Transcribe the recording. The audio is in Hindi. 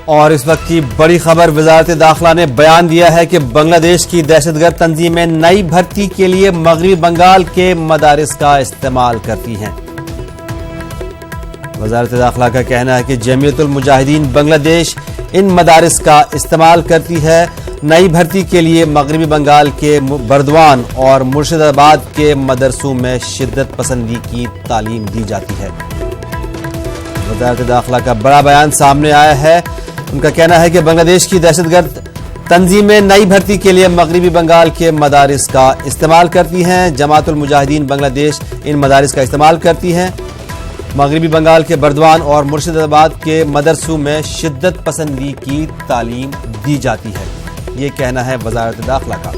और इस वक्त की बड़ी खबर, वजारत दाखिला ने बयान दिया है कि बांग्लादेश की दहशतगर्द तंजीमें नई भर्ती के लिए मगरबी बंगाल के मदारिस का इस्तेमाल करती हैं। वजारत दाखिला का कहना है कि जमीयतुल मुजाहिदीन बांग्लादेश इन मदारिस का इस्तेमाल करती है। नई भर्ती के लिए मगरबी बंगाल के बर्दवान और मुर्शिदाबाद के मदरसों में शिद्दत पसंदी की तालीम दी जाती है। वजारत दाखिला का बड़ा बयान सामने आया है। उनका कहना है कि बांग्लादेश की दहशतगर्द तंजीमें नई भर्ती के लिए मगरबी बंगाल के मदारिस का इस्तेमाल करती हैं। जमातुल मुजाहिदीन बांग्लादेश इन मदारिस का इस्तेमाल करती हैं। मगरबी बंगाल के बर्दवान और मुर्शिदाबाद के मदरसों में शिद्दत पसंदी की तालीम दी जाती है। ये कहना है वजारत दाखिला का।